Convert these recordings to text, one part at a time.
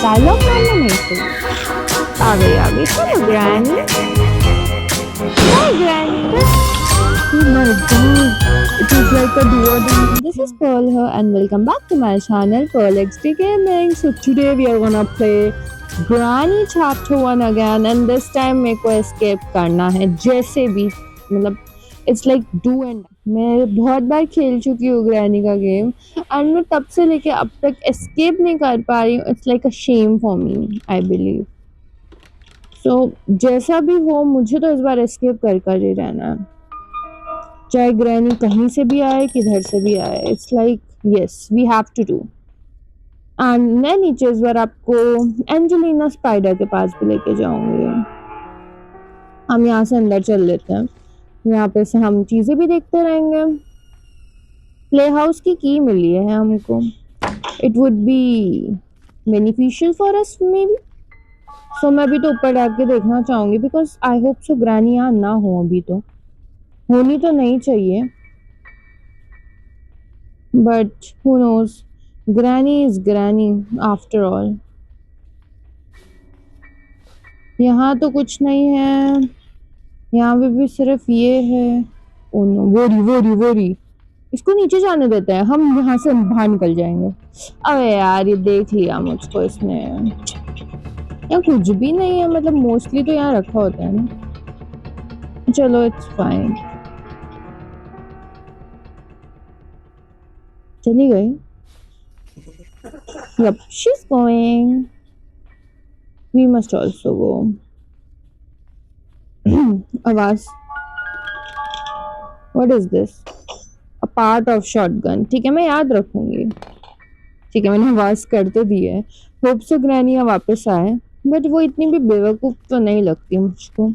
Dialogue मारना नहीं चाहिए। आ गई चलो granny, hi granny. Oh my god, it is like a do or die. This is Pearl here and welcome back to my channel Pearl XD Gaming. So today we are gonna play Granny Chapter 1 again and this time मेरे को escape करना है जैसे भी, मतलब it's like do and मैं बहुत बार खेल चुकी हूँ ग्रैनी का गेम एंड मैं तब से लेके अब तक escape नहीं कर पा रही हूँ। It's like a shame for me, I believe. So जैसा भी हो मुझे तो इस बार escape कर ही रहना है, चाहे ग्रैनी कहीं से भी आए किधर से भी आए। It's like yes we have to do. And मैं नीचे इस बार आपको एंजेलिना स्पाइडर के पास भी लेके जाऊंगी। हम यहाँ से अंदर चल लेते हैं, यहाँ पे से हम चीजें भी देखते रहेंगे। प्ले हाउस की मिली है हमको, it would be beneficial for us maybe. So मैं भी तो ऊपर जाके देखना चाहूंगी because I hope so granny यहाँ ना हो, अभी तो होनी तो नहीं चाहिए but who knows, granny is granny after all। यहाँ तो कुछ नहीं है, यहाँ पे भी सिर्फ ये है। ओ नो, वोरी वोरी वोरी, इसको नीचे जाने देते हैं, हम यहाँ से बाहर निकल जाएंगे। अबे यार ये देख लिया मुझको इसने। यहाँ कुछ भी नहीं है, मतलब मोस्टली तो यहाँ रखा होता है ना। चलो इट्स फाइन, चली गई। Yep, she's going. We must also go. आवाज, what is this? A part of shotgun. ठीक है मैं याद रखूंगी। ठीक है मैंने आवाज कर तो दी है। होप सो ग्रैनी वापस आए, बट वो इतनी भी बेवकूफ तो नहीं लगती मुझको,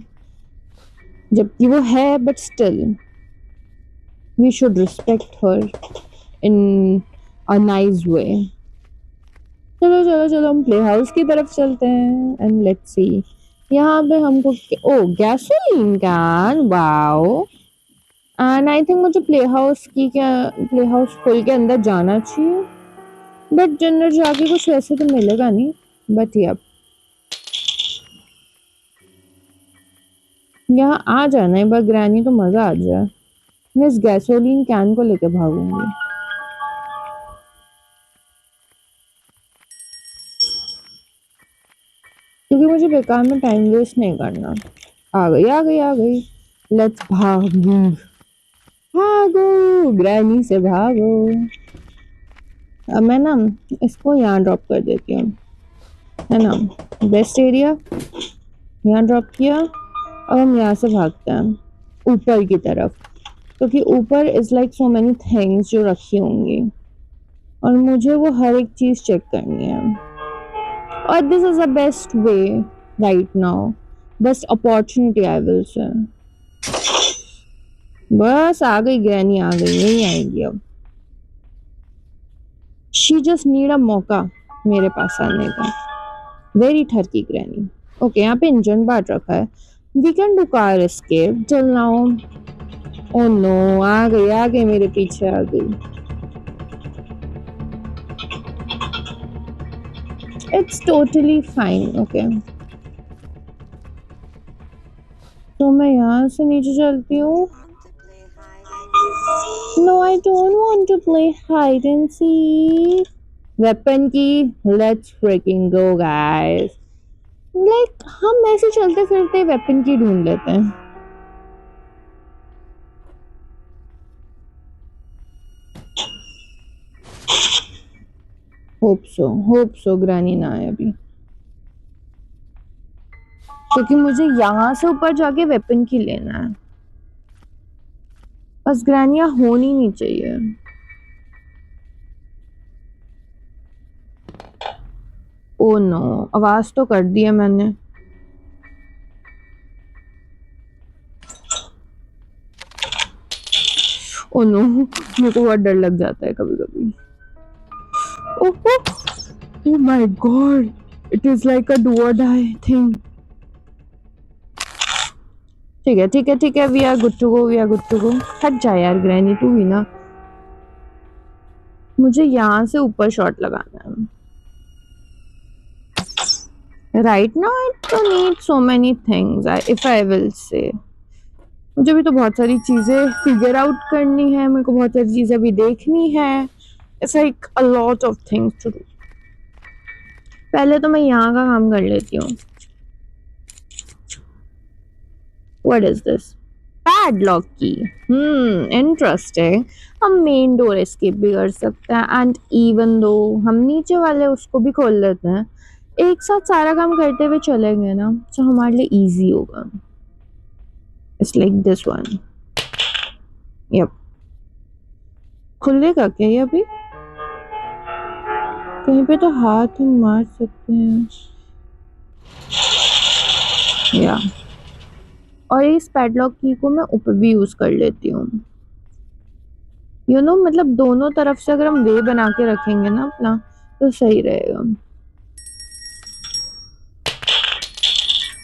जबकि वो है, but still we should respect her in a nice way. चलो चलो चलो हम प्ले हाउस की तरफ चलते हैं एंड लेट्स सी यहाँ पे हमको। Oh gasoline can, wow. And I think मुझे प्ले हाउस खोल के अंदर जाना चाहिए, बट अंदर जाके कुछ वैसे तो मिलेगा नहीं। बट यप यहाँ आ जाना है, बस ग्रैनी तो मजा आ जाए। मैं इस गैसोलीन कैन को लेके भागूंगी। क्योंकि मुझे बेकार में टाइम वेस्ट नहीं करना। आ गई आ गई आ गई, लेट्स भागो भागो, ग्रैनी से भागो। अब मैं ना इसको यहाँ ड्रॉप कर देती हूँ, है ना, बेस्ट एरिया। यहाँ ड्रॉप किया। अब हम यहाँ से भागते हैं ऊपर की तरफ, क्योंकि ऊपर is like so many things जो रखी होंगी और मुझे वो हर एक चीज चेक करनी है। और this is the best way right now, best opportunity I will say. बस आ गई ग्रैनी, आ गई, यही आएगी अब। शी जस्ट नीड अ मौका मेरे पास आने का। Very ठरकी granny. ओके यहाँ पे इंजन बाट रखा है, we can do car escape. चल नाउ। ओ नो, आ गई मेरे पीछे आ गई। It's totally fine. ओके तो मैं यहाँ से नीचे चलती हूँ। No I don't want to play hide and seek. Weapon की, let's freaking go guys. Like हम ऐसे चलते फिरते वेपन की ढूंढ लेते हैं। होप सो ग्रैनी ना आए अभी, क्योंकि मुझे यहाँ से ऊपर जाके वेपन की लेना है। बस ग्रैनिया होनी नहीं चाहिए। ओ नो, आवाज तो कर दी है मैंने। ओ नो, मेरे को बहुत डर लग जाता है कभी कभी। Oh my god, it is like a do और डाई थिंग। ठीक है ठीक है ठीक है, we are good to go, we are good to go. हट जा यार ग्रैनी, तू भी ना। मुझे यहाँ से ऊपर शॉट लगाना है। Right now I don't need so many things if I will say. मुझे भी तो बहुत सारी चीजें फिगर आउट करनी है, मेरे को बहुत सारी चीजें भी देखनी है। It's like a lot of things to do. पहले तो मैं यहाँ का काम कर लेती हूँ। What is this? पैडलॉक की। इंटरेस्टिंग। हम मेन डोर एस्केप भी कर सकते हैं एंड इवन दो हम नीचे वाले उसको भी खोल लेते हैं, एक साथ सारा काम करते हुए चलेंगे ना तो हमारे लिए इजी होगा। It's like this one. Yup. खुलेगा क्या ये अभी? कहीं पे तो हाथ हम मार सकते हैं या। और इस पैडलॉक की को मैं ऊपर भी यूज कर लेती हूँ। मतलब दोनों तरफ से अगर हम वे बना के रखेंगे ना अपना तो सही रहेगा।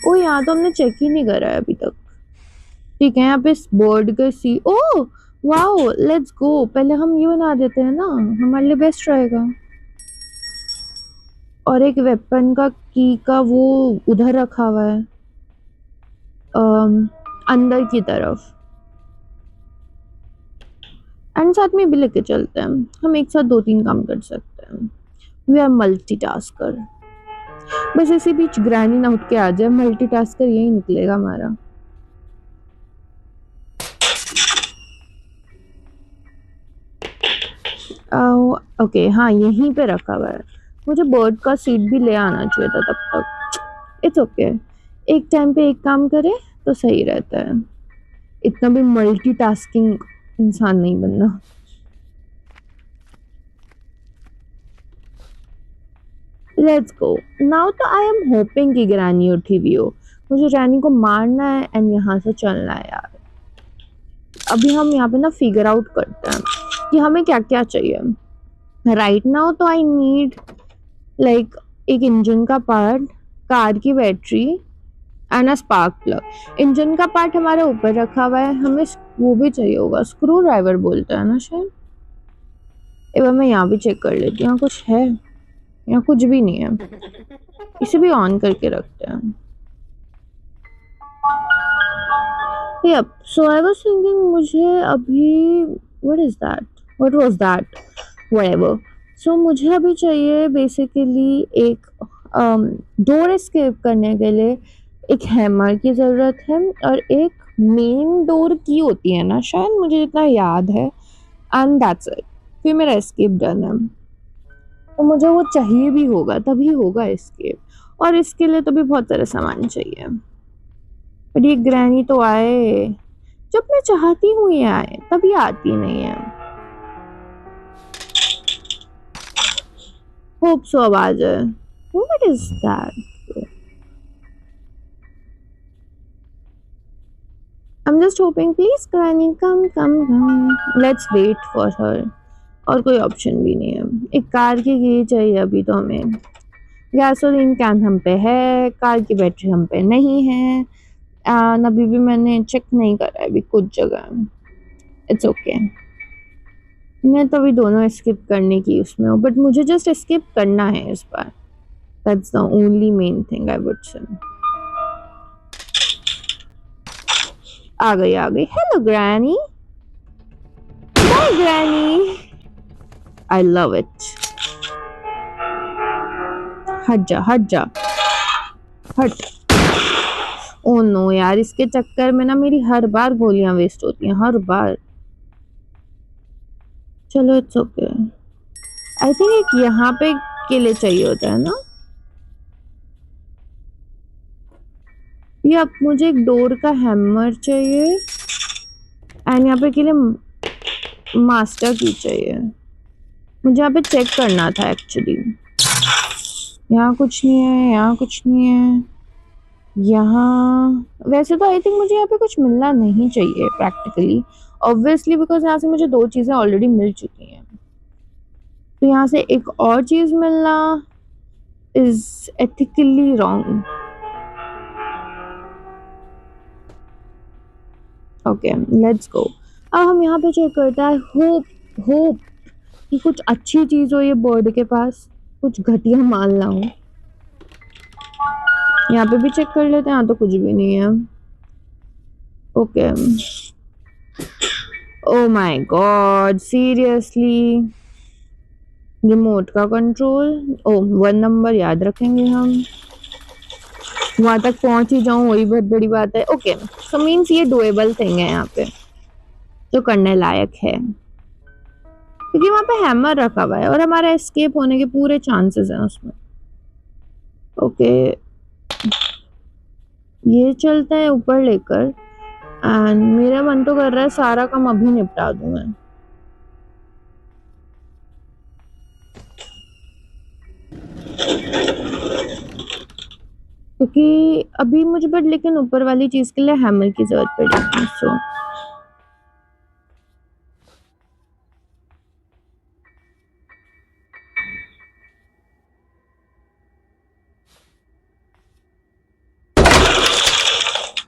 ओ यहाँ तो हमने चेक ही नहीं करा है अभी तक। ठीक है, यहाँ पे इस बोर्ड का सी ओ वाओ लेट्स गो। पहले हम ये बना देते हैं ना, हमारे लिए बेस्ट रहेगा। और एक वेपन का की का वो उधर रखा हुआ है अंदर की तरफ। एंड साथ में भी लेके चलते हैं, हम एक साथ 2-3 काम कर सकते हैं। We are multitasker. बस इसी बीच ग्रैनी ना उठ के आ जाए, मल्टीटास्कर यही निकलेगा हमारा। ओके हाँ यहीं पे रखा हुआ है। मुझे बर्ड का सीड भी ले आना चाहिए था तब तक। इट्स ओके एक टाइम पे एक काम करे तो सही रहता है। इतना भी मल्टीटास्किंग इंसान नहीं बनना। Let's go now. तो आई एम होपिंग कि ग्रैनी उठी हुई हो। मुझे ग्रैनी को मारना है एंड यहाँ से चलना है यार। अभी हम यहाँ पे ना फिगर आउट करते हैं कि हमें क्या क्या चाहिए। राइट नाउ तो आई नीड लाइक एक इंजन का पार्ट, कार की battery and a spark plug. Engine का पार्ट हमारे ऊपर रखा हुआ है, हमें वो भी चाहिए होगा, स्क्रू ड्राइवर बोलते हैं ना शायद। एक बार मैं यहाँ भी चेक कर लेती हूँ, यहाँ कुछ है? यहाँ कुछ भी नहीं है। इसे भी ऑन करके रखते हैं। Yep so I was thinking मुझे अभी what is that, what was that, whatever. So मुझे अभी चाहिए बेसिकली एक डोर एस्केप करने के लिए एक हैमर की ज़रूरत है और एक मेन डोर की होती है ना शायद, मुझे जितना याद है। एंड दैट्स इट, फिर मेरा एस्केप डन है। तो मुझे वो चाहिए भी होगा तभी होगा एस्केप, और इसके लिए तो भी बहुत सारे सामान चाहिए। पर ये ग्रैनी तो आए जब मैं चाहती हूँ, ये आए तभी आती नहीं है। होप सो अब आ जाए। What is that? I'm just hoping please Granny come come come. Let's wait for her. और कोई ऑप्शन भी नहीं है। एक कार की की चाहिए अभी तो हमें। गैसोलीन कैन हम पे है, कार की बैटरी हम पे नहीं है। अभी भी मैंने चेक नहीं करा है अभी कुछ जगह। इट्स ओके मैं तो अभी दोनों स्किप करने की उसमें हूँ, बट मुझे जस्ट स्किप करना है इस बार। That's the only main thing I would say. आ गई। Hello granny. Bye granny. I love it. हट जा हट। ओ नो यार, इसके चक्कर में ना मेरी हर बार गोलियां वेस्ट होती हैं, हर बार। चलो इट्स ओके। आई थिंक एक यहाँ पे के लिए चाहिए होता है ना। ये अब मुझे एक डोर का हैमर चाहिए एंड यहाँ पे के लिए मास्टर की चाहिए। मुझे यहाँ पे चेक करना था एक्चुअली। यहाँ कुछ नहीं है, यहाँ कुछ नहीं है। यहाँ वैसे तो आई थिंक मुझे यहाँ पे कुछ मिलना नहीं चाहिए प्रैक्टिकली, ऑब्वियसली बिकॉज यहाँ से मुझे 2 चीजें ऑलरेडी मिल चुकी हैं। तो यहाँ से एक और चीज मिलना is ethically wrong. Okay let's go. अब हम यहाँ पे चेक करते हैं। होप कि कुछ अच्छी चीज हो ये बर्ड के पास, कुछ घटिया माल ना हो। यहाँ पे भी चेक कर लेते हैं। यहाँ तो कुछ भी नहीं है। Okay. O my God, seriously. Remote का कंट्रोल। ओ, 1 नंबर याद रखेंगे हम। वहां तक पहुंच ही जाऊं वही बहुत बड़ी बात है। ओके, सो मीन्स ये डुएबल थिंग है यहाँ पे, जो करने लायक है, क्योंकि वहां पे हैमर रखा हुआ है और हमारा एस्केप होने के पूरे चांसेस हैं उसमें। ओके, ये चलते हैं ऊपर लेकर। एंड मेरा मन तो कर रहा है सारा काम अभी निपटा दूं मैं। क्योंकि अभी मुझे बट लेकिन ऊपर वाली चीज के लिए हैमर की जरूरत पड़ेगी। सो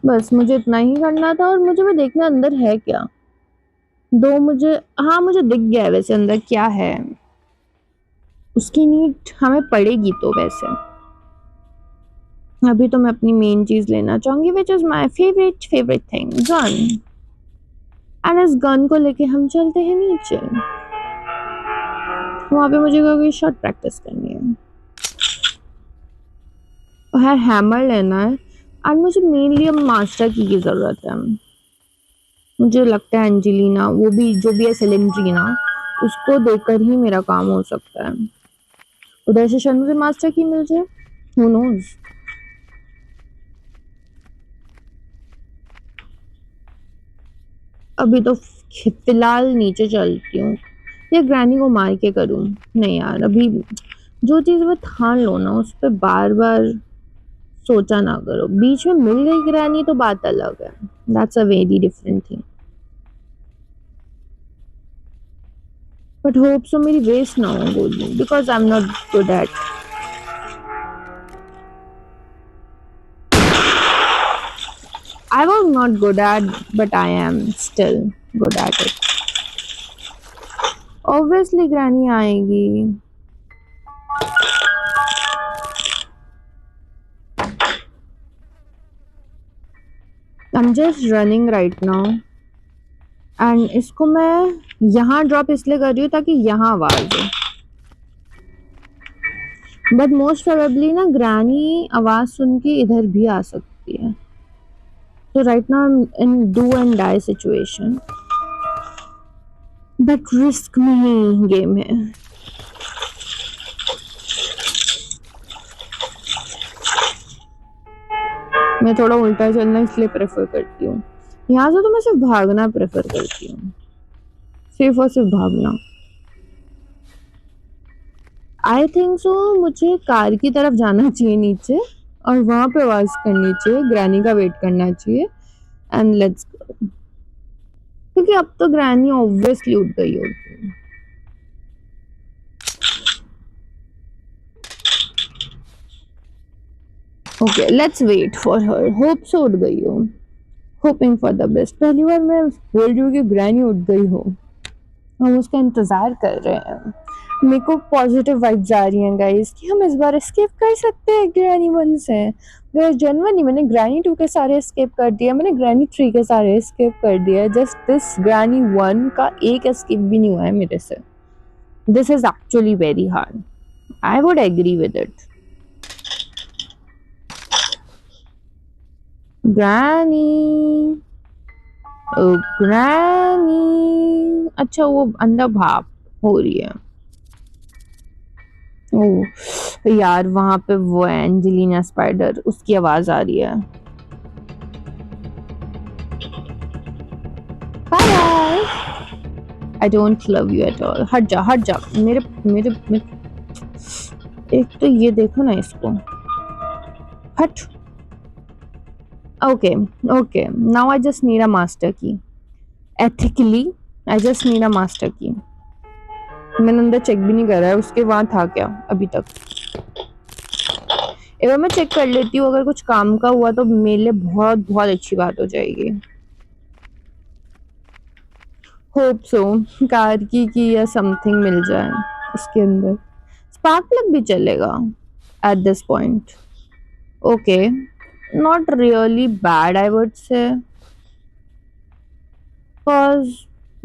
बस मुझे इतना ही करना था और मुझे भी देखना अंदर है क्या। दो मुझे, हाँ मुझे दिख गया है वैसे अंदर क्या है। उसकी नीड हमें पड़ेगी तो वैसे। अभी तो मैं अपनी मेन चीज लेना चाहूंगी, which is my favourite thing, gun. And इस गन को लेके हम चलते हैं नीचे। वहां पे मुझे कोई शॉट प्रैक्टिस करनी है और हैमर लेना है। और मुझे मेनली अब मास्टर की जरूरत है। मुझे लगता है एंजेलिना, वो भी जो भी है सिलेंड्रीना, उसको देकर ही मेरा काम हो सकता है। उधर से शायद मुझे मास्टर की मिल जाए, हु नोज। अभी तो फिलहाल नीचे चलती हूँ या ग्रैनी को मार के करूँ। नहीं यार, अभी जो चीज वो ठान लो ना उस पर बार बार सोचा ना करो। बीच में मिल गई ग्रैनी तो बात अलग है, that's a very different thing. But hope so मेरी वेस्ट ना हो गोली, because I am not good at. I was not good at, but I am still good at it. Obviously, Granny आएगी। I'm just running right now. And इसको मैं यहाँ drop इसलिए कर रही हूँ ताकि यहाँ आवाज हो। बट मोस्ट प्रोबेबली ना ग्रैनी आवाज सुन के इधर भी आ सकती है। So right now I'm in do and die situation. But risk में ही गेम है। मैं थोड़ा उल्टा चलना इसलिए प्रेफर करती हूँ। यहाँ से तो मैं सिर्फ भागना प्रेफर करती हूँ, सिर्फ और सिर्फ भागना। आई थिंक सो मुझे कार की तरफ जाना चाहिए नीचे और वहां पे आवाज करनी चाहिए, ग्रैनी का वेट करना चाहिए एंड लेट्स गो। क्योंकि अब तो ग्रैनी ऑब्वियसली उठ गई होगी। Okay, let's wait for her. Hope so उठ गई हो, होपिंग फॉर द बेस्ट। पहली बार मैं बोल रही हूँ कि ग्रैनी उठ गई हो, हम उसका इंतजार कर रहे हैं। मेरे को पॉजिटिव वाइब्स आ रही हैं गाइस कि हम इस बार एस्केप कर सकते हैं ग्रैनी 1 से। जनवरी मैंने ग्रैनी 2 के सारे एस्केप कर दिया, मैंने ग्रैनी 3 के सारे एस्केप कर दिया, जस्ट दिस ग्रैनी 1 का एक एस्केप भी नहीं हुआ है मेरे से। This is actually very hard, I would agree with it. Granny, oh granny, अच्छा वो अंदर भाप हो रही है। ओ यार, वहां पे वो है एंजेलिना स्पाइडर, उसकी आवाज आ रही है। Bye bye, I don't love you at all. हट जा हट जा, मेरे एक तो ये देखो ना इसको, हट। Okay okay, now I just need a master key. Ethically I just need a master key. मैंने अंदर चेक भी नहीं करा है उसके, वहां था क्या अभी तक। एक बार मैं चेक कर लेती हूँ, अगर कुछ काम का हुआ तो मेरे लिए बहुत बहुत अच्छी बात हो जाएगी। होप सो कार की या समथिंग मिल जाए उसके अंदर। स्पार्क प्लग भी चलेगा at this point. Okay, not really bad I would से, बिकॉज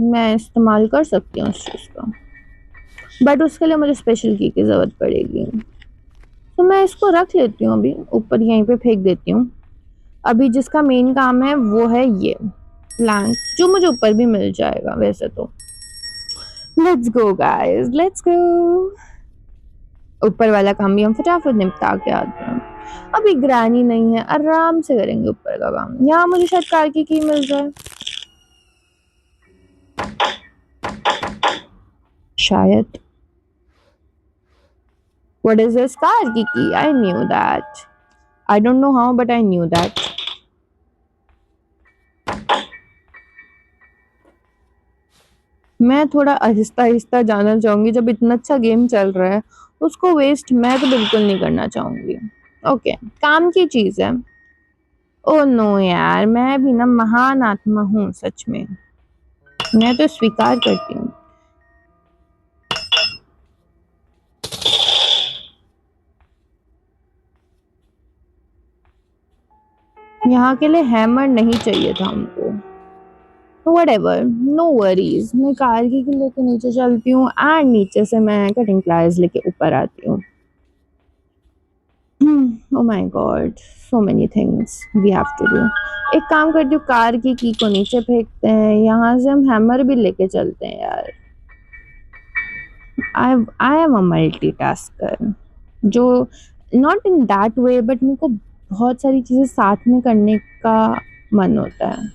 मैं इस्तेमाल कर सकती हूँ उस चीज़ का, बट उसके लिए मुझे स्पेशल की ज़रूरत पड़ेगी। तो मैं इसको रख लेती हूँ, अभी ऊपर यहीं पे फेंक देती हूँ। अभी जिसका मेन काम है वो है ये प्लांट, जो मुझे ऊपर भी मिल जाएगा वैसे तो। लेट्स गो गाइस, लेट्स गो। ऊपर वाला काम भी हम फटाफट निपटा के आते हैं। अभी ग्रैनी नहीं है, आराम से करेंगे ऊपर का काम। यहाँ मुझे शायद कार की मिल जाए, शायद। What is this car की key? I knew that. I don't know how, but I knew that. मैं थोड़ा आहिस्ता आहिस्ता जाना चाहूंगी, जब इतना अच्छा गेम चल रहा है उसको वेस्ट मैं तो बिल्कुल नहीं करना चाहूंगी। ओके, काम की चीज है। ओ नो यार, मैं भी ना महान आत्मा हूँ सच में, मैं तो स्वीकार करती हूँ। यहाँ के लिए हैमर नहीं चाहिए था हमको। Whatever, no worries। मैं कार की लेके नीचे चलती हूँ एंड नीचे से मैं कटिंग प्लायर्स लेके ऊपर आती हूँ। Oh my god, so many things we have to do। एक काम करती हूँ, कार की को नीचे फेंकते हैं, यहाँ से हम हैमर भी लेके चलते हैं यार। आई एम अ मल्टीटास्कर, जो not in that way, but मेरे को बहुत सारी चीज़ें साथ में करने का मन होता है।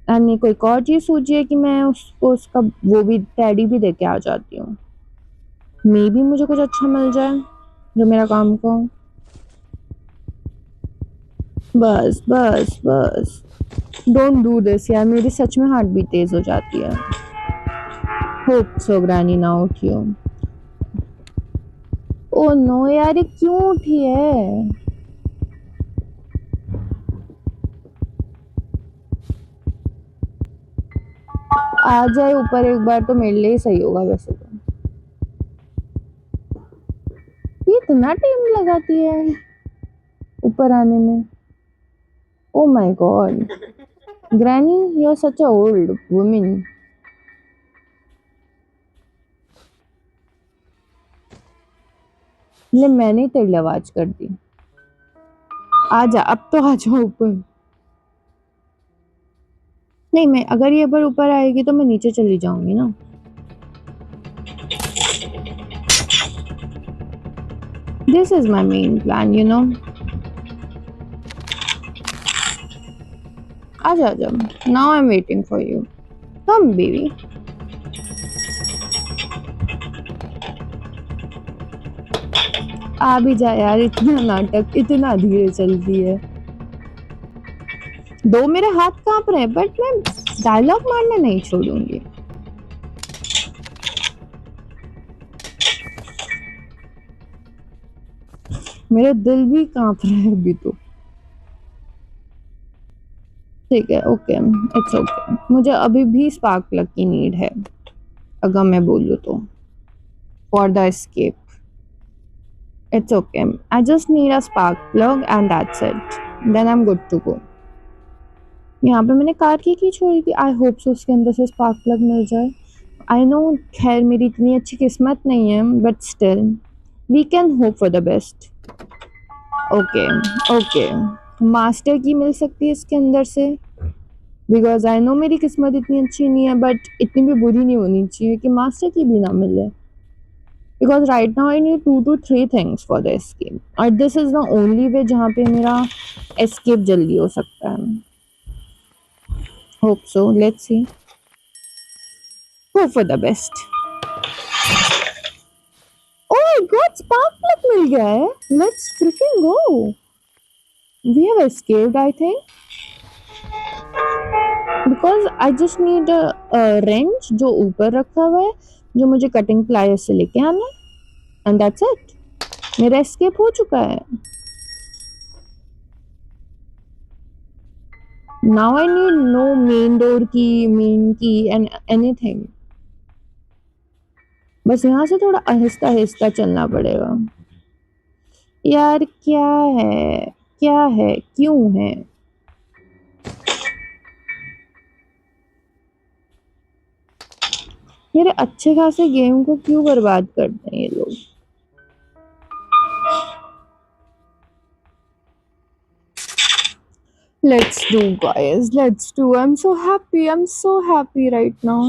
एंड मेरे को एक और चीज़ सूझी है कि मैं उसको उसका वो भी टेडी भी दे के आ जाती हूँ। मे भी मुझे कुछ अच्छा मिल जाए जो मेरा काम का हो। बस बस बस, डोंट डू दिस यार, मेरी सच में हार्ट बीट तेज हो जाती है। होप सो ग्रैनी ना उठी हो। ओ नो यार, ये क्यों उठी है? आ जाए ऊपर एक बार तो मेरे लिए ही सही होगा वैसे तो। ये इतना टाइम लगाती है ऊपर आने में। Oh my god, granny you are such a old woman. ले मैंने ही तेरी आवाज कर दी। आजा, अब तो आ जाओ ऊपर। नहीं, मैं अगर ये बार ऊपर आएगी तो मैं नीचे चली जाऊंगी ना। This is my main plan, you know. आजा आजा, now I am waiting for you, come baby. आ भी जा यार, इतना नाटक, इतना धीरे चलती है। दो मेरे हाथ कांप रहे हैं, बट मैं डायलॉग मारना नहीं छोड़ूंगी। मेरा दिल भी कांप रहा है अभी तो। ठीक है, ओके, इट्स ओके। मुझे अभी भी स्पार्क प्लग की नीड है, अगर मैं बोलूँ तो, for the escape. It's okay, I just need a spark plug and that's it, then I am good to go. यहाँ पे मैंने कार की छोड़ी थी, आई होप सो उसके अंदर से स्पार्क प्लग मिल जाए। आई नो, खैर मेरी इतनी अच्छी किस्मत नहीं है, but still we can hope for the best. Okay okay, master key मिल सकती है इसके अंदर से, बिकॉज आई नो मेरी किस्मत इतनी अच्छी नहीं है, बट इतनी भी बुरी नहीं होनी चाहिए कि मास्टर की भी ना मिले। Because right now I need 2 to 3 things for the escape, और this is the only way जहाँ पे मेरा एस्केप जल्दी हो सकता है। Hope so, let's see, hope for the best. Oh my god, spark plug मिल गया है, let's freaking go. We have escaped I think, because I just need wrench जो ऊपर रखा हुआ है, जो मुझे कटिंग प्लायर से लेके आना है, एंड दैट्स इट। मेरा एस्केप हो चुका है। Now I need no main door key, main key and anything. बस यहाँ से थोड़ा आहिस्ता आहिस्ता चलना पड़ेगा। यार क्या है, क्या है, क्यों है? मेरे अच्छे खासे गेम को क्यों बर्बाद करते हैं ये लोग? Let's do, guys. Let's do. I'm so happy. I'm so happy right now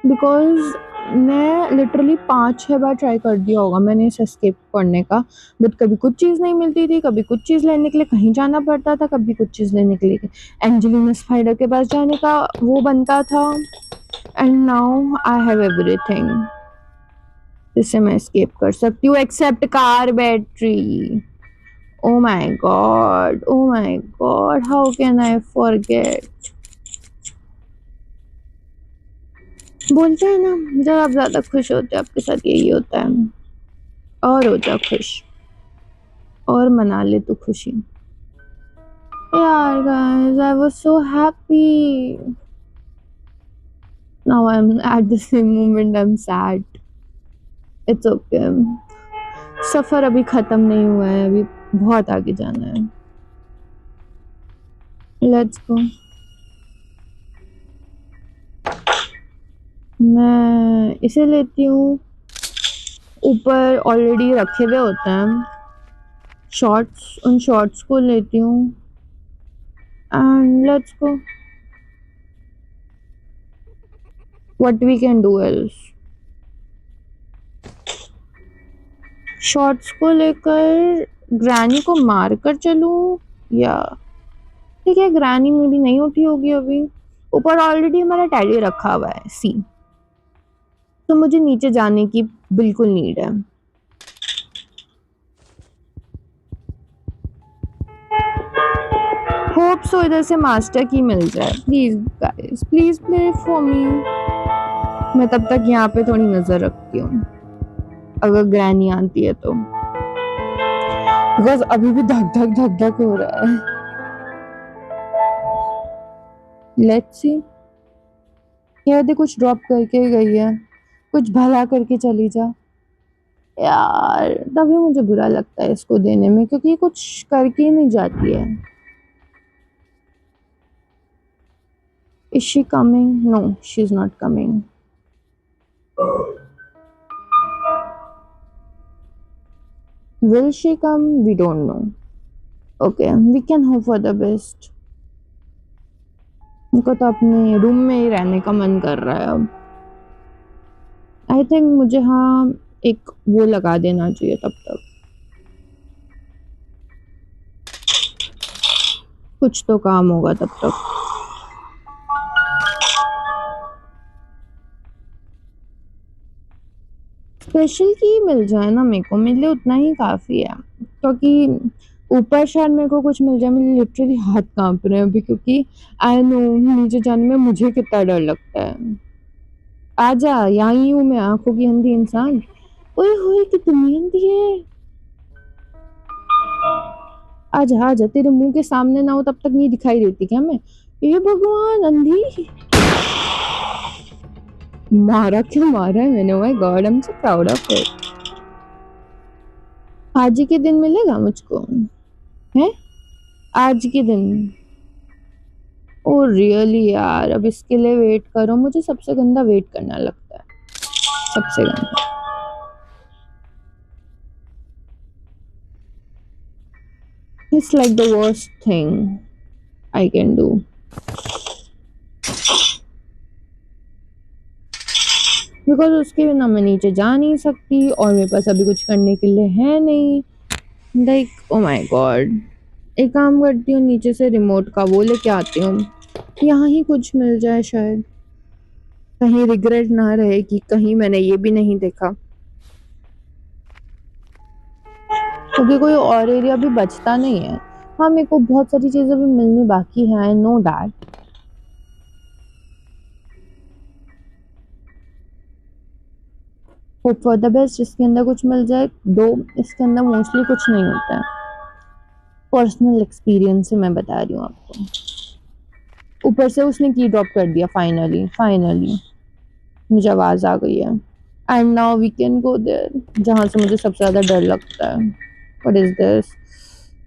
because मैं लिटरली 5-6 बार ट्राई कर दिया होगा मैंने इस एस्केप पढ़ने का, बट कभी कुछ चीज़ नहीं मिलती थी, कभी कुछ चीज़ लेने के लिए कहीं जाना पड़ता था, कभी कुछ चीज़ लेने के लिए एंजेलिना स्पाइडर के पास जाने का वो बनता था। And now I have everything जिससे मैं एस्केप कर सकती हूँ except car battery. Oh my god, oh my god, how can I forget? बोलते हैं ना, जब आप ज्यादा खुश होते हैं आपके साथ यही होता है। और हो जा खुश और मना ले तू खुशी। यार guys, I was so happy. Now I'm at the same moment I'm sad. It's okay. सफर अभी खत्म नहीं हुआ है, अभी बहुत आगे जाना है। Let's go. मैं इसे लेती हूँ, ऊपर ऑलरेडी रखे हुए होते हैं शॉर्ट्स, उन शॉर्ट्स को लेती हूँ and let's go. What we can do else? Shorts को लेकर ग्रैनी को मार कर चलूँ या ठीक है, ग्रैनी में भी नहीं उठी होगी अभी, ऊपर ऑलरेडी हमारा टैली रखा हुआ है सी, तो मुझे नीचे जाने की बिल्कुल नीड है। होप सो इधर से मास्टर की मिल जाए, please guys, please play for me. मैं तब तक यहाँ पे थोड़ी नजर रखती हूँ अगर ग्रैनी आती है तो, बिकॉज अभी भी धक धक धक धक हो रहा है। लेट्स सी, कहते कुछ ड्रॉप करके गई है, कुछ भला करके चली जा। यार तभी मुझे बुरा लगता है इसको देने में, क्योंकि ये कुछ करके ही नहीं जाती है। Is she coming? No, she's not coming. Will she come? We don't know. Okay, we can hope for the best. उनको तो अपने रूम में ही रहने का मन कर रहा है अब। आई थिंक मुझे हाँ एक वो लगा देना चाहिए तब तक, कुछ तो काम होगा तब तक। स्पेशल की मिल जाए ना मेरे को, मेरे लिए उतना ही काफ़ी है, क्योंकि ऊपर शायद मेरे को कुछ मिल जाए। मेरे लिटरली हाथ कांप रहे हैं अभी, क्योंकि आई नो नीचे जाने में मुझे कितना डर लगता है। आजा, यहाँ ही हूँ मैं, आंखों की अंधी इंसान। ओए होए कितनी अंधी है। आजा आजा, तेरे मुंह के सामने ना हो तब तक नहीं दिखाई देती क्या मैं? ये भगवान, अंधी मारा, क्यों मारा है मैंने? My God, I am so proud of it. आज ही के दिन मिलेगा मुझको है, आज के दिन। ओ रियली यार, अब इसके लिए वेट करो, मुझे सबसे गंदा वेट करना लगता है, सबसे गंदा। It's like the worst thing I can do. Because उसके बिना मैं नीचे जा नहीं सकती और मेरे पास अभी कुछ करने के लिए है नहीं। लाइक ओ माय गॉड, एक काम करती हूँ, नीचे से रिमोट का वो लेके आती हूँ, यहाँ ही कुछ मिल जाए शायद, कहीं रिग्रेट ना रहे कि कहीं मैंने ये भी नहीं देखा, क्योंकि कोई और एरिया भी बचता नहीं है। हाँ मेरे को बहुत सारी चीजें भी मिलनी बाकी है, I know that. Hope for the best, इसके अंदर कुछ मिल जाए। दो इसके अंदर मोस्टली कुछ नहीं होता है, पर्सनल एक्सपीरियंस से मैं बता रही हूँ आपको। ऊपर से उसने की ड्रॉप कर दिया, फाइनली फाइनली मुझे आवाज आ गई है। And now we can go there, जहाँ से मुझे सबसे ज्यादा डर लगता है। What is this?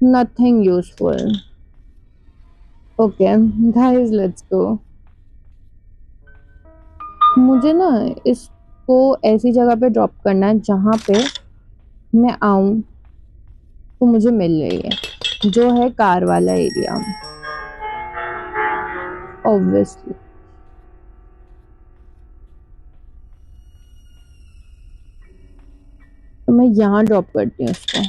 Nothing useful. Okay, guys, let's go. मुझे ना इसको ऐसी जगह पे ड्रॉप करना है जहाँ पे मैं आऊँ तो मुझे मिल रही है, जो है कार वाला एरिया, ऑब्वियसली। तो मैं यहाँ ड्रॉप करती हूँ उसको।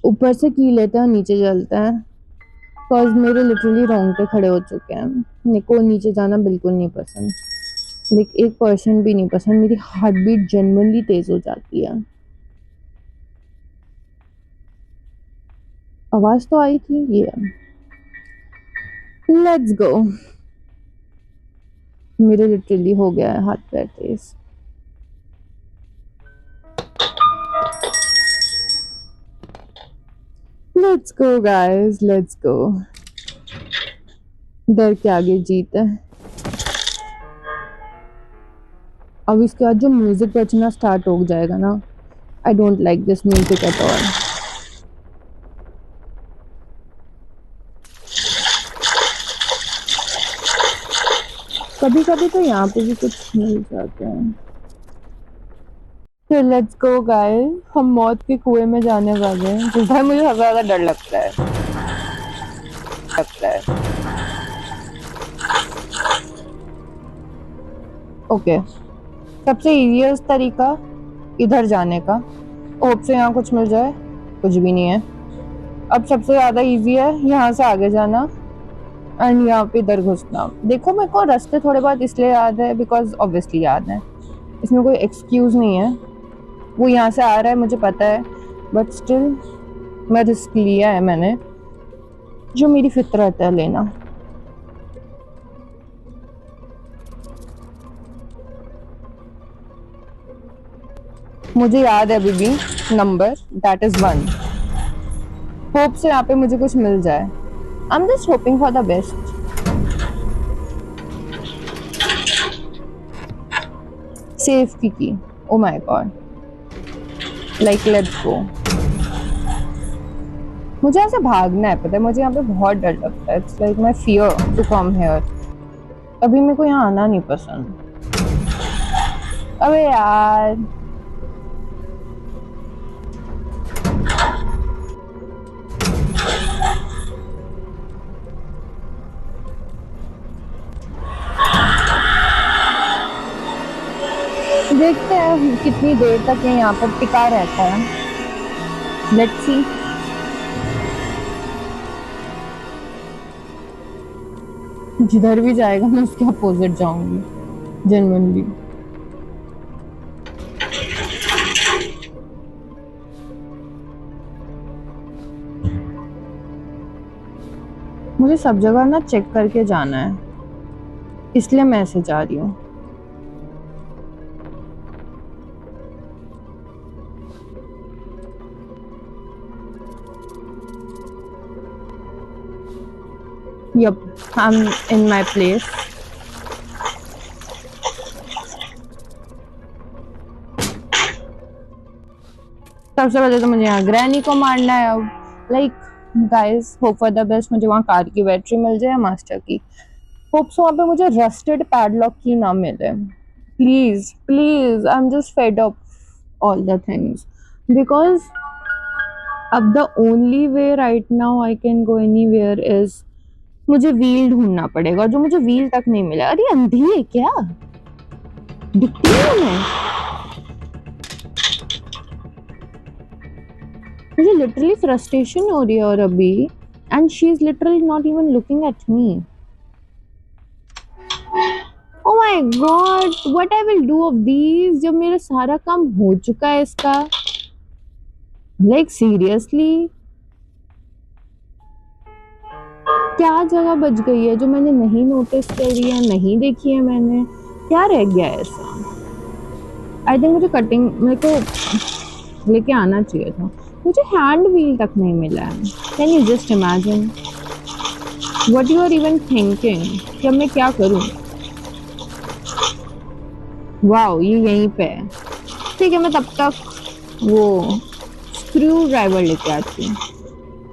ऊपर से की लेते हैं और नीचे चलते हैं, बिकॉज मेरे लिटरली रोंगटे खड़े हो चुके हैं। मेरे को नीचे जाना बिल्कुल नहीं पसंद, लाइक 1% भी नहीं पसंद। मेरी हार्ट बीट जेन्युइनली तेज हो जाती है। आवाज तो आई थी ये। Let's go. मेरे लिटरली हो गया है हाथ पैर तेज। Let's go guys, let's go. डर के आगे जीत है। अब इसके बाद जो म्यूजिक बजना स्टार्ट हो जाएगा ना, I don't like this music at all. कभी कभी तो यहाँ पे भी कुछ मिल जाते हैं। तो लेट्स गो गाइस, हम मौत के कुएं में जाने वाले हैं, जिसका मुझे सबसे ज्यादा डर लगता है। ओके, सबसे इजीएस्ट तरीका इधर जाने का। होप से यहाँ कुछ मिल जाए। कुछ भी नहीं है। अब सबसे ज्यादा इजी है यहाँ से आगे जाना एंड यहाँ पे इधर घुसना। देखो, मेरे को रास्ते थोड़े बहुत इसलिए याद है बिकॉज ऑब्वियसली याद है, इसमें कोई एक्सक्यूज नहीं है। वो यहाँ से आ रहा है मुझे पता है, बट स्टिल मैं रिस्क लिया है मैंने, जो मेरी फितरत है लेना। मुझे याद है अभी भी नंबर, दैट इज 1। होप से यहाँ पे मुझे कुछ मिल जाए। I am just hoping for the best. Safe की oh my god, like let's go. मुझे ऐसे भागना है, पता है मुझे यहाँ पे बहुत डर लगता है। It's like my fear to come here. अभी मेरे को यहाँ आना नहीं पसंद। अबे यार, देखते हैं कितनी देर तक ये यहाँ पर टिका रहता है। Let's see. जिधर भी जाएगा मैं उसके अपोजिट जाऊंगी जेन्युइनली। मुझे सब जगह ना चेक करके जाना है, इसलिए मैं ऐसे जा रही हूँ। Yup, I'm in my place. सबसे पहले तो मुझे यहाँ ग्रैनी को मारना है। अब like guys, hope for the best, मुझे वहाँ कार की बैटरी मिल जाए, मास्टर की। होप सो वहाँ पे मुझे रस्टेड पैडलॉक की ना मिले। Please please, I am just fed up all the things, because अब the only way right now I can go anywhere is, मुझे व्हील ढूंढना पड़ेगा, जो मुझे व्हील तक नहीं मिला। अरे अंधी है क्या, दिखती नहीं है। मुझे लिटरली फ्रस्ट्रेशन हो रही है और अभी, and she is literally not even looking at me. Oh my God, what I will do of these जब मेरा सारा काम हो चुका है इसका। लाइक सीरियसली, क्या जगह बच गई है जो मैंने नहीं नोटिस करी है, नहीं देखी है मैंने? क्या रह गया है ऐसा? आई थिंक मुझे कटिंग, मेरे को लेके आना चाहिए था। मुझे हैंड व्हील तक नहीं मिला है। Can you just imagine what you are even thinking कि अब मैं क्या करूं? वाओ, ये यहीं पे है। ठीक है, मैं तब तक वो स्क्रू ड्राइवर लेके आती हूँ।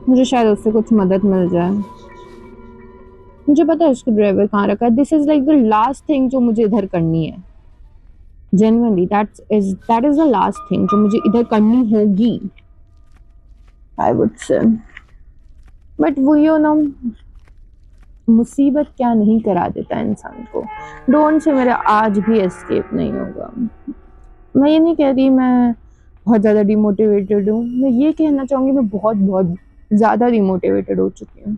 मुझे शायद उससे कुछ मदद मिल जाए। मुझे पता है उसको ड्राइवर कहाँ रखा है। This is like the last thing जो मुझे इधर करनी है। Genuinely that is the last thing जो मुझे इधर करनी होगी, आई वुड से। बट वो यू नो, मुसीबत क्या नहीं करा देता इंसान को। ड्रोन से मेरा आज भी एस्केप नहीं होगा। मैं ये नहीं कह रही मैं बहुत ज़्यादा डिमोटिवेटेड हूँ, मैं ये कहना चाहूँगी मैं बहुत बहुत ज़्यादा डिमोटिवेटेड हो चुकी हूँ।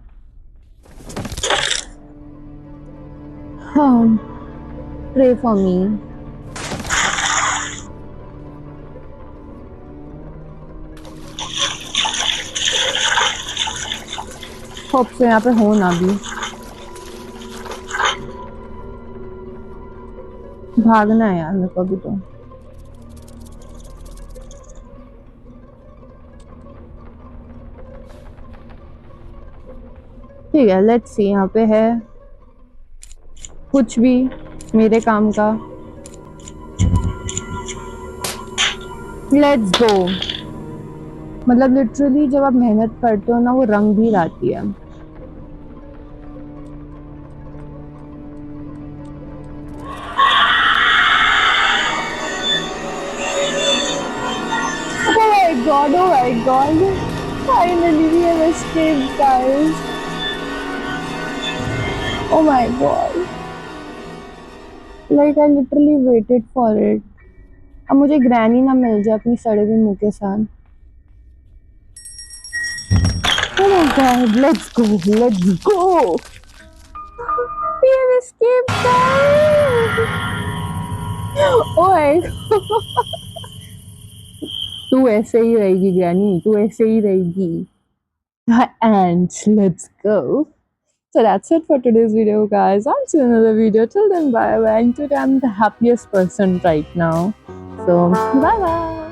हाँ, प्रे फॉर मी। होप से यहाँ पे हो ना भी। भागना है यार मेरे को अभी तो। ठीक है, लेट्स सी यहाँ पे है कुछ भी मेरे काम का। Let's go. मतलब लिटरली जब आप मेहनत करते हो ना, वो रंग भी लाती है। Oh my god, oh my god. Finally we have escaped, guys. Oh my god. Like I literally waited for it. अब मुझे ग्रैनी ना मिल जाए अपनी सड़े हुए मुंह के साथ। Oh my god, let's go, let's go. We have escaped, guys. Oh my god. तू ऐसे ही रहेगी ग्रैनी, तू ऐसे ही रहेगी। And let's go. So that's it for today's video, guys. I'll see you in another video. Till then, bye bye. And today I'm the happiest person right now. So bye bye.